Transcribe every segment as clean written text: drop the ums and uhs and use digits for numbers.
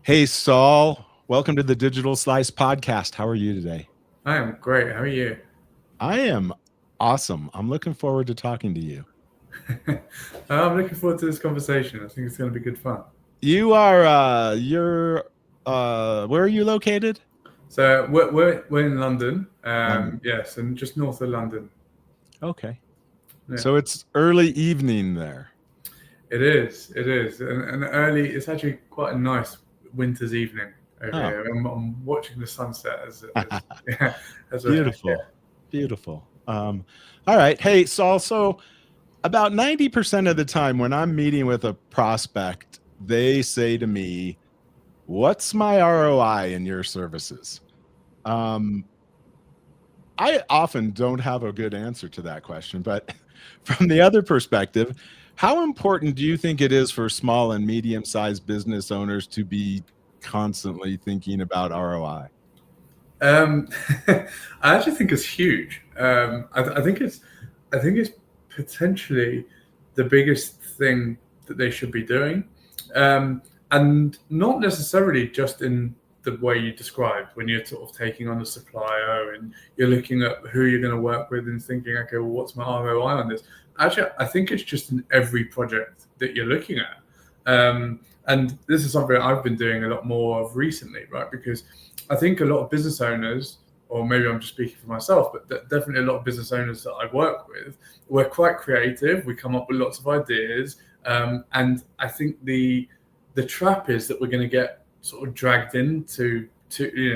Hey, Saul. Welcome to the Digital Slice podcast. How are you today? I am great. How are you? I am awesome. I'm looking forward to talking to you. I'm looking forward to this conversation. I think it's going to be good fun. Where are you located? So we're in London, London. yes, and just north of London. Okay. Yeah, So it's early evening there. it is. It is, and early. It's actually quite a nice winter's evening over Oh, here. I'm watching the sunset as yeah, as we're beautiful. Beautiful. All right. Hey, Saul. So about 90% of the time when I'm meeting with a prospect, they say to me, "What's my ROI in your services?" Um, I often don't have a good answer to that question, but from the other perspective, how important do you think it is for small and medium-sized business owners to be constantly thinking about ROI? Um, I actually think it's huge. I think it's potentially the biggest thing that they should be doing, and not necessarily just in the way you described when you're sort of taking on a supplier and you're looking at who you're going to work with and thinking, okay, well, what's my ROI on this? Actually, I think it's just in every project that you're looking at. And this is something I've been doing a lot more of recently, right? Because I think a lot of business owners, or maybe I'm just speaking for myself, but definitely a lot of business owners that I work with, we're quite creative. We come up with lots of ideas, and I think the trap is that we're going to get sort of dragged into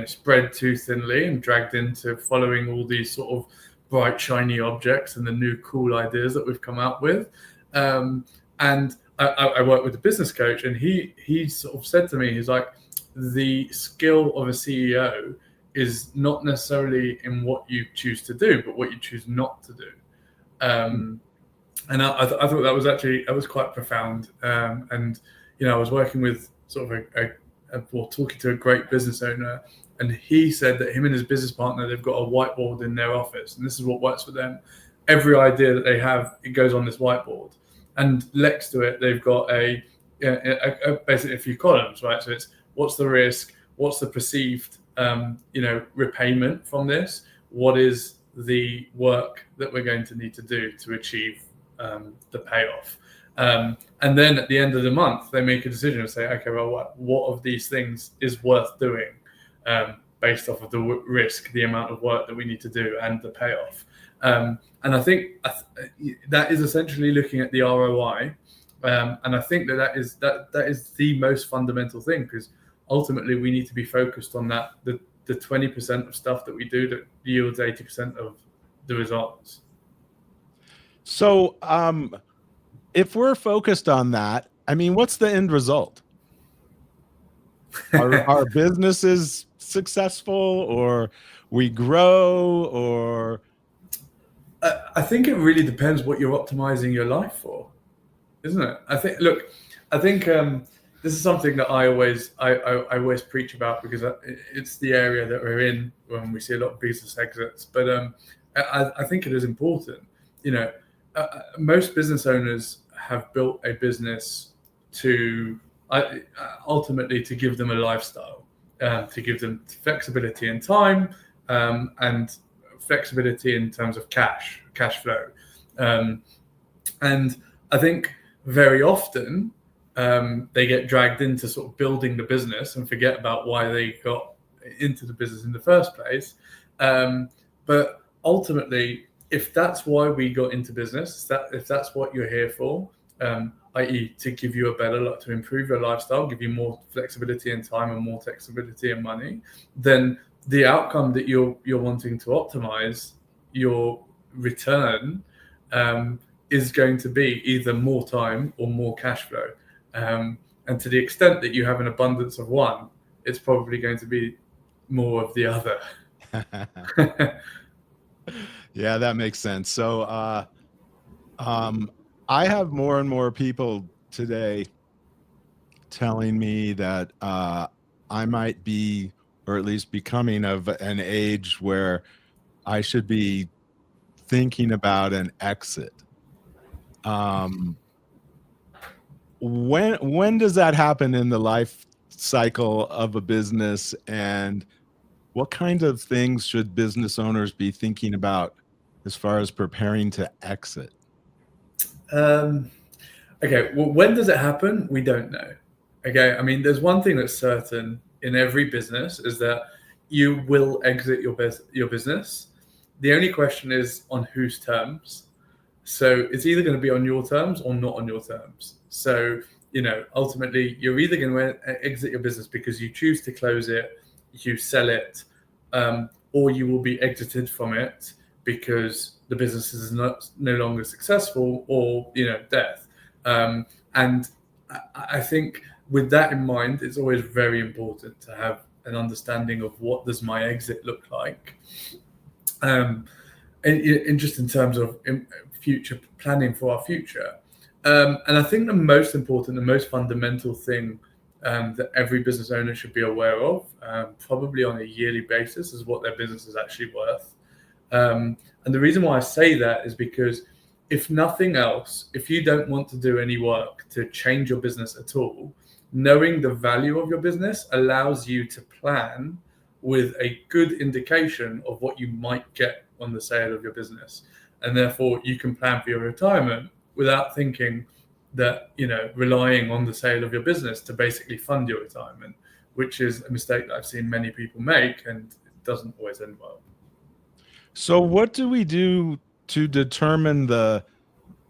spread too thinly and dragged into following all these sort of bright shiny objects and the new cool ideas that we've come out with. And I work with a business coach, and he sort of said to me, he's like, the skill of a CEO is not necessarily in what you choose to do, but what you choose not to do. Um, and I thought that was quite profound. And I was working with sort of or talking to a great business owner, and he said that him and his business partner, they've got a whiteboard in their office, and this is what works for them. Every idea that they have, it goes on this whiteboard, and next to it, they've got basically a few columns, right? So it's what's the risk, what's the perceived repayment from this, what is the work that we're going to need to do to achieve the payoff. And then at the end of the month, they make a decision and say, okay, well, what of these things is worth doing based off of the risk, the amount of work that we need to do, and the payoff. And I think that is essentially looking at the ROI. And I think that is the most fundamental thing, because ultimately we need to be focused on that the 20% of stuff that we do that yields 80% of the results. So, if we're focused on that, I mean, what's the end result? Our businesses successful, or we grow, or I think it really depends what you're optimizing your life for, isn't it? I think this is something that I always preach about, because it's the area that we're in when we see a lot of business exits. But I think it is important. You know, most business owners have built a business to ultimately to give them a lifestyle, to give them flexibility in time, and flexibility in terms of cash flow. Um, and I think very often they get dragged into sort of building the business and forget about why they got into the business in the first place. But ultimately, if that's why we got into business, if that's what you're here for, i.e., to give you a better, to improve your lifestyle, give you more flexibility in time and more flexibility in money, then the outcome that you're wanting to optimize, your return, is going to be either more time or more cash flow. And to the extent that you have an abundance of one, it's probably going to be more of the other. yeah, that makes sense. So, um, I have more and more people today telling me that I might be, or at least becoming of an age where I should be thinking about an exit. Um, when does that happen in the life cycle of a business, and what kind of things should business owners be thinking about as far as preparing to exit? Um, okay, well, when does it happen? We don't know. Okay, I mean, there's one thing that's certain in every business is that you will exit your business. The only question is on whose terms. So it's either going to be on your terms or not on your terms. So, ultimately, you're either going to exit your business because you choose to close it, you sell it, or you will be exited from it because the business is no longer successful, or death. And I think with that in mind, it's always very important to have an understanding of what does my exit look like, and just in terms of future planning for our future. And I think the most important, the most fundamental thing that every business owner should be aware of, probably on a yearly basis, is what their business is actually worth. And the reason why I say that is because, if nothing else, if you don't want to do any work to change your business at all, knowing the value of your business allows you to plan with a good indication of what you might get on the sale of your business. And therefore, you can plan for your retirement without thinking that, relying on the sale of your business to basically fund your retirement, which is a mistake that I've seen many people make, and it doesn't always end well. So what do we do to determine the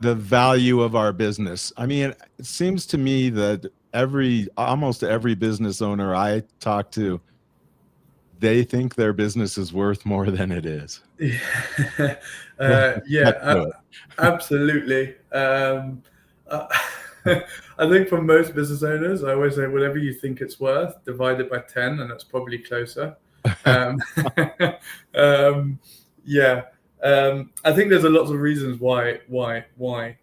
value of our business? I mean, it seems to me that almost every business owner I talk to, they think their business is worth more than it is. Yeah, absolutely. I think for most business owners, I always say whatever you think it's worth, divide it by 10, and that's probably closer. Um, yeah, I think there's a lot of reasons why the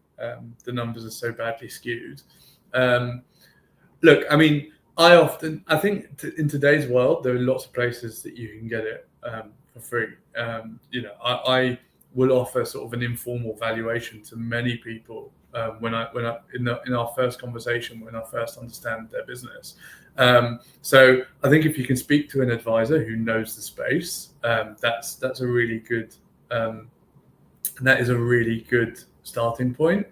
numbers are so badly skewed. Look, I mean, I think in today's world, there are lots of places that you can get it for free. I will offer sort of an informal valuation to many people in our first conversation, when I first understand their business. So I think if you can speak to an advisor who knows the space, that's a really good that is a really good starting point.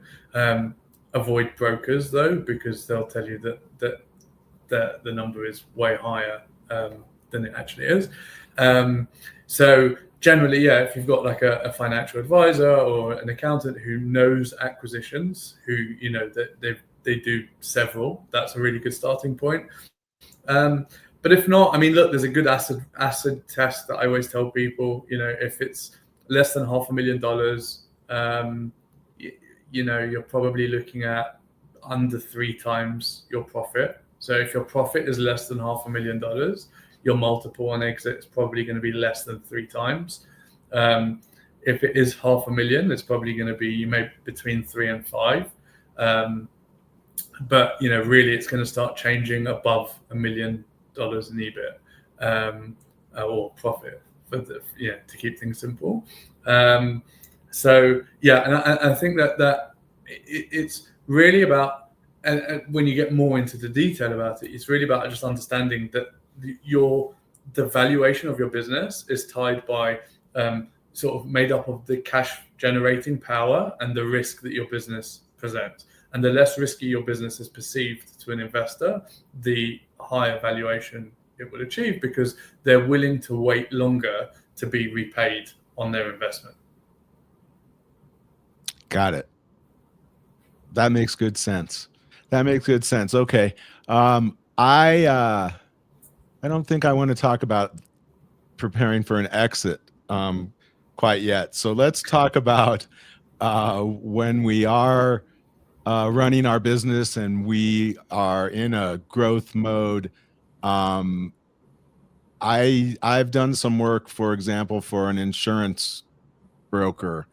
Avoid brokers though, because they'll tell you that the number is way higher than it actually is. So generally, yeah, if you've got like a financial advisor or an accountant who knows acquisitions, who that they do several, that's a really good starting point. But if not, I mean, look, there's a good acid test that I always tell people. If it's less than $500,000, you're probably looking at under 3 times your profit. So if your profit is less than $500,000, your multiple on exit is probably going to be less than 3 times. If it is $500,000, it's probably going to be maybe between 3 and 5. But really, it's going to start changing above $1 million in EBIT or profit, to keep things simple. So yeah, and I think that it's really about, and when you get more into the detail about it, it's really about just understanding that the valuation of your business is tied by sort of made up of the cash generating power and the risk that your business presents. And the less risky your business is perceived to an investor, the higher valuation it will achieve, because they're willing to wait longer to be repaid on their investment. Got it. That makes good sense. Okay. I don't think I want to talk about preparing for an exit quite yet. So let's talk about when we are running our business and we are in a growth mode. I've done some work, for example, for an insurance broker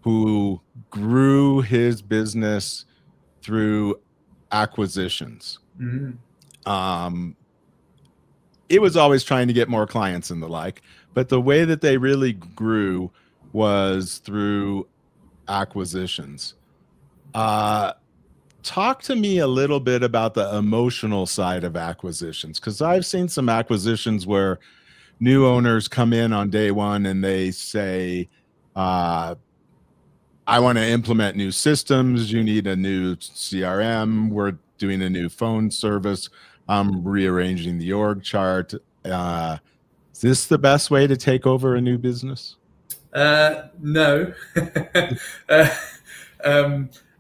who grew his business through acquisitions. Mm-hmm. It was always trying to get more clients and the like, but the way that they really grew was through acquisitions. talk to me a little bit about the emotional side of acquisitions, because I've seen some acquisitions where new owners come in on day one and they say, uh, I want to implement new systems. You need a new CRM. We're doing a new phone service. I'm rearranging the org chart. Is this the best way to take over a new business? No. uh,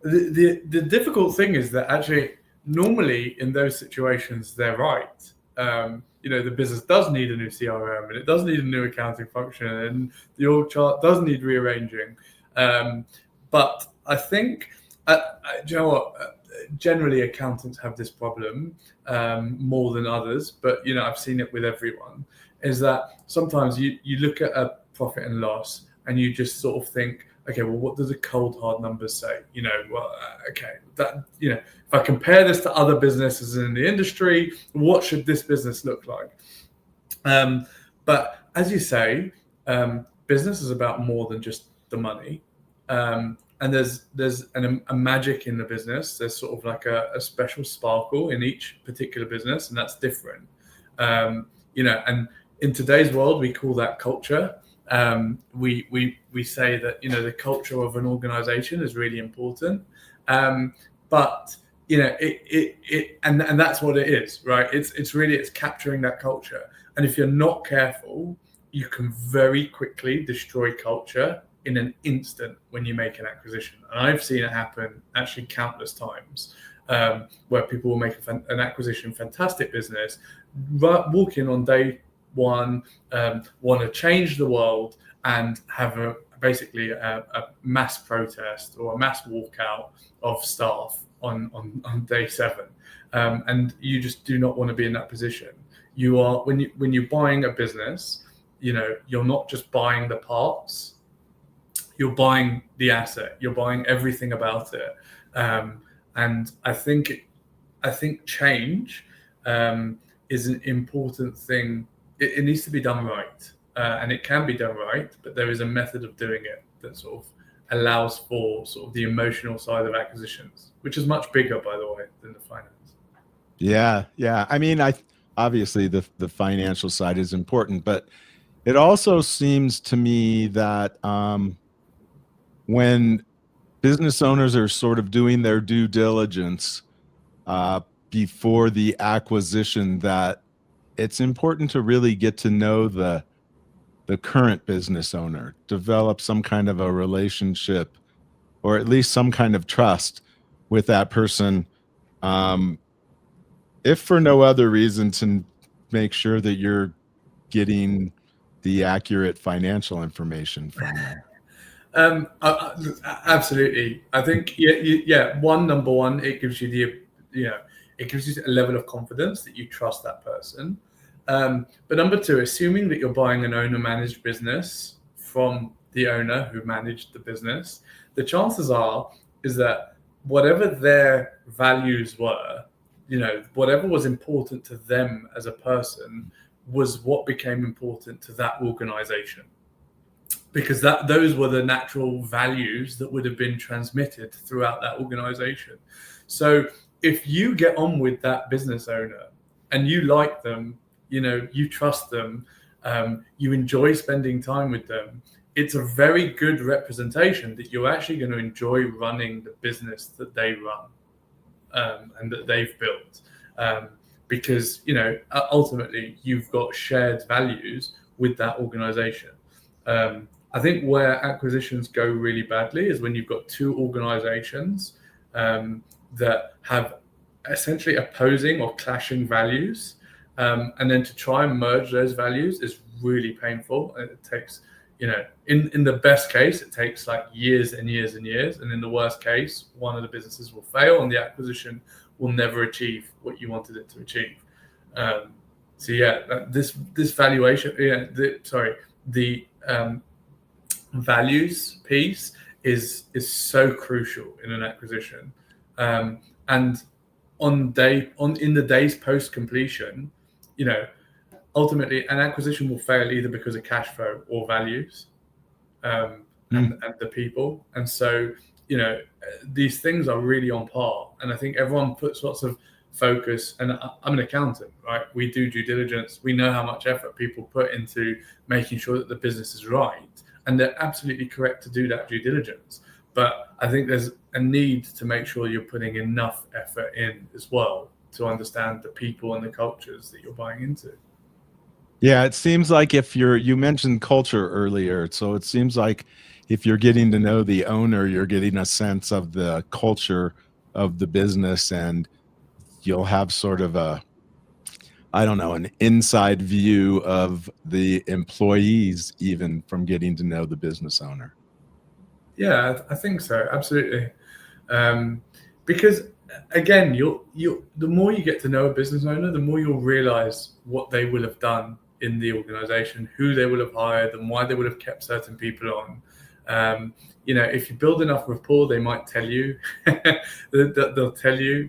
the difficult thing is that actually, normally in those situations, they're right. The business does need a new CRM, and it does need a new accounting function, and the org chart does need rearranging. But I think, do you know what? Generally, accountants have this problem more than others, but I've seen it with everyone. Is that sometimes you look at a profit and loss, and you just sort of think, okay, well, what do the cold hard numbers say? If I compare this to other businesses in the industry, what should this business look like? But as you say, business is about more than just the money. And there's a magic in the business. There's sort of like a special sparkle in each particular business, and that's different. And in today's world, we call that culture. We say that the culture of an organization is really important, but and that's what it is, right? It's capturing that culture, and if you're not careful, you can very quickly destroy culture in an instant when you make an acquisition. And I've seen it happen actually countless times, where people will make an acquisition, fantastic business, walk in on day one, want to change the world, and have basically a mass protest or a mass walkout of staff on day 7, and you just do not want to be in that position. You are when you're buying a business, you're not just buying the parts, you're buying the asset, you're buying everything about it, and I think change is an important thing. It needs to be done right, and it can be done right, but there is a method of doing it that sort of allows for sort of the emotional side of acquisitions, which is much bigger, by the way, than the finance. Yeah. I mean, obviously the financial side is important, but it also seems to me that when business owners are sort of doing their due diligence before the acquisition, that it's important to really get to know the current business owner, develop some kind of a relationship, or at least some kind of trust with that person, if for no other reason to make sure that you're getting the accurate financial information from them. Absolutely. I think number one, it gives you it gives you a level of confidence that you trust that person. But number two, assuming that you're buying an owner-managed business from the owner who managed the business, the chances is that whatever their values were, whatever was important to them as a person was what became important to that organization, because those were the natural values that would have been transmitted throughout that organization. So if you get on with that business owner and you like them, you trust them, you enjoy spending time with them, it's a very good representation that you're actually going to enjoy running the business that they run, and that they've built, because ultimately you've got shared values with that organization. I think where acquisitions go really badly is when you've got two organizations that have essentially opposing or clashing values, and then to try and merge those values is really painful. It takes, in the best case, it takes like years and years and years, and in the worst case, one of the businesses will fail and the acquisition will never achieve what you wanted it to achieve. This valuation, the values piece is so crucial in an acquisition, and in the days post completion, ultimately an acquisition will fail either because of cash flow or values, and the people. And so these things are really on par. And I think everyone puts lots of focus, and I'm an accountant, right? We do due diligence. We know how much effort people put into making sure that the business is right. And they're absolutely correct to do that due diligence. But I think there's a need to make sure you're putting enough effort in as well to understand the people and the cultures that you're buying into. Yeah, it seems like if you mentioned culture earlier, so it seems like if you're getting to know the owner, you're getting a sense of the culture of the business, and you'll have sort of I don't know, an inside view of the employees, even from getting to know the business owner. Yeah, I think so. Absolutely. Because again, the more you get to know a business owner, the more you'll realize what they will have done in the organization, who they will have hired, and why they would have kept certain people on. If you build enough rapport, they might tell you. They'll tell you,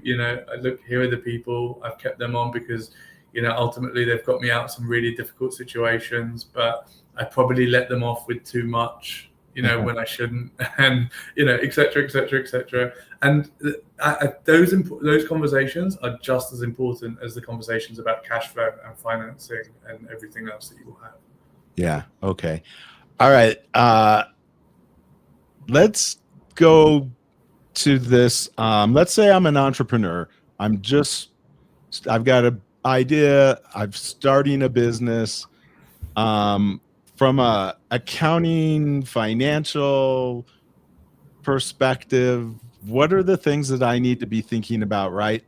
look, here are the people, I've kept them on because, ultimately they've got me out some really difficult situations, but I probably let them off with too much, when I shouldn't, and, et cetera, et cetera, et cetera. And those conversations are just as important as the conversations about cash flow and financing and everything else that you will have. Yeah. Okay. All right. Let's go to this. Let's say I'm an entrepreneur. I've got an idea. I'm starting a business. From a accounting, financial perspective, what are the things that I need to be thinking about right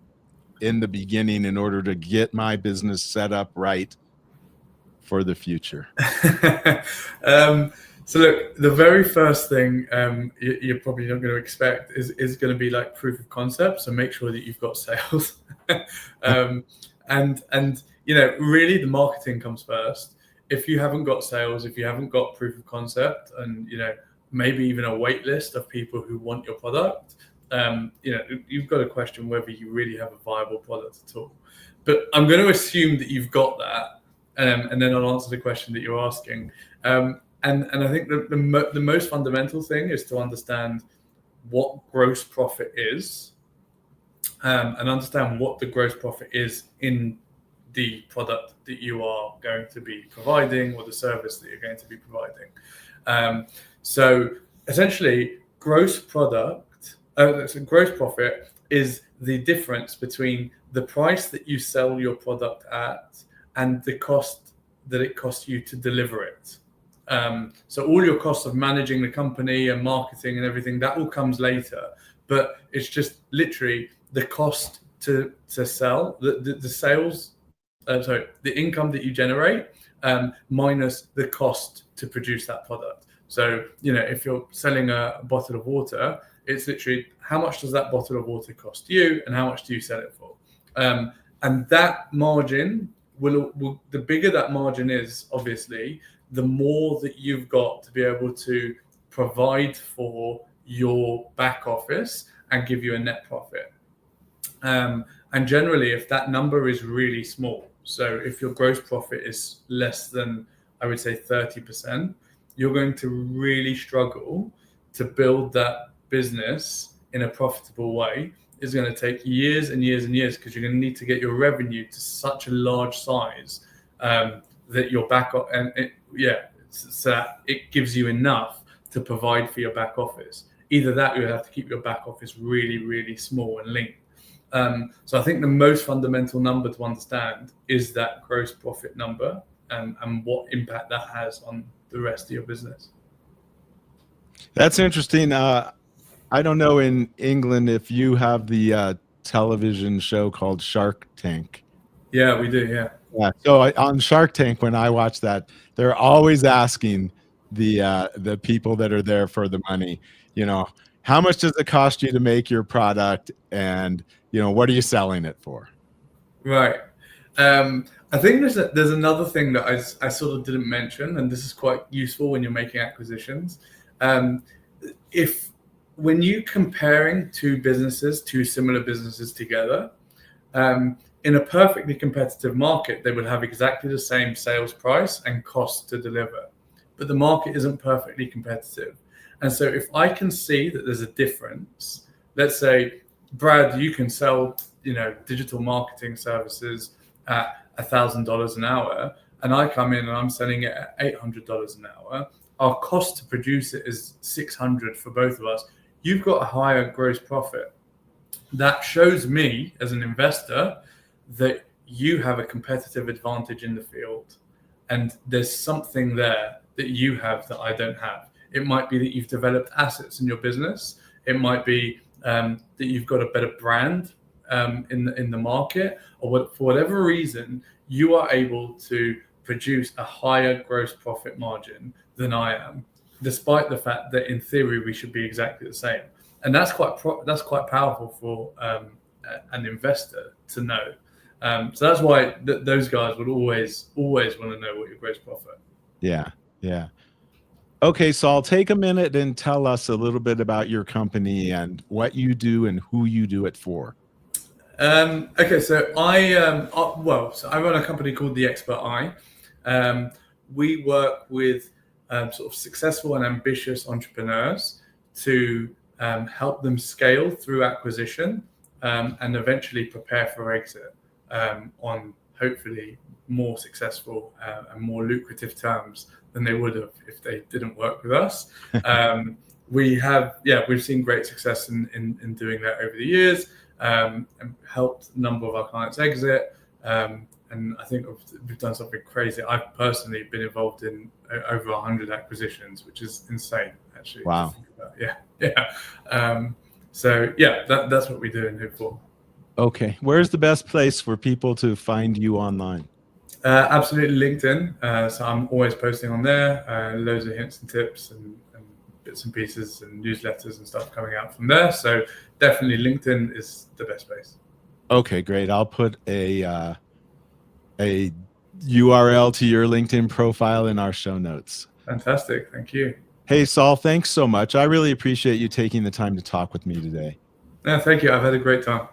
in the beginning in order to get my business set up right for the future? So look, the very first thing you're probably not going to expect is going to be like proof of concept. So make sure that you've got sales, and really the marketing comes first. If you haven't got sales, if you haven't got proof of concept, and maybe even a wait list of people who want your product, you've got to question whether you really have a viable product at all. But I'm going to assume that you've got that, and then I'll answer the question that you're asking. And I think the most fundamental thing is to understand what gross profit is, and understand what the gross profit is in the product that you are going to be providing or the service that you're going to be providing. So essentially, gross profit is the difference between the price that you sell your product at and the cost that it costs you to deliver it. So all your costs of managing the company and marketing and everything, that all comes later. But it's just literally the cost to sell, the sales, the income that you generate minus the cost to produce that product. So, if you're selling a bottle of water, it's literally how much does that bottle of water cost you and how much do you sell it for? And that margin the bigger that margin is, obviously, the more that you've got to be able to provide for your back office and give you a net profit. And generally, if that number is really small, so if your gross profit is less than, I would say, 30%, you're going to really struggle to build that business in a profitable way. It's going to take years and years and years because you're going to need to get your revenue to such a large size that your back so that it gives you enough to provide for your back office. Either that, or you have to keep your back office really, really small and lean. So I think the most fundamental number to understand is that gross profit number and what impact that has on the rest of your business. That's interesting. I don't know in England if you have the television show called Shark Tank. Yeah, we do. Yeah. Yeah. So on Shark Tank, when I watch that, they're always asking the people that are there for the money, how much does it cost you to make your product, and what are you selling it for? Right. I think there's another thing that I sort of didn't mention, and this is quite useful when you're making acquisitions. When you're comparing two similar businesses together, in a perfectly competitive market, they would have exactly the same sales price and cost to deliver. But the market isn't perfectly competitive. And so if I can see that there's a difference, let's say, Brad, you can sell, digital marketing services at $1,000 an hour, and I come in and I'm selling it at $800 an hour. Our cost to produce it is $600 for both of us. You've got a higher gross profit. That shows me as an investor that you have a competitive advantage in the field, and there's something there that you have that I don't have. It might be that you've developed assets in your business. It might be that you've got a better brand in the market, or for whatever reason, you are able to produce a higher gross profit margin than I am, despite the fact that in theory we should be exactly the same. And that's quite powerful for an investor to know. So that's why those guys would always want to know what your gross profit. Yeah. Okay, Saul, take a minute and tell us a little bit about your company and what you do and who you do it for. Okay, so I run a company called The Expert Eye. We work with sort of successful and ambitious entrepreneurs to help them scale through acquisition and eventually prepare for exit on hopefully more successful and more lucrative terms than they would have if they didn't work with us. We've seen great success in doing that over the years, and helped a number of our clients exit. And I think we've done something crazy. I've personally been involved in over 100 acquisitions, which is insane, actually. Wow. That's what we do in Hoop4. Okay. Where's the best place for people to find you online? Absolutely LinkedIn. So I'm always posting on there, loads of hints and tips and bits and pieces and newsletters and stuff coming out from there. So definitely LinkedIn is the best place. Okay, great. I'll put a URL to your LinkedIn profile in our show notes. Fantastic. Thank you. Hey, Saul, thanks so much. I really appreciate you taking the time to talk with me today. Yeah, thank you. I've had a great time.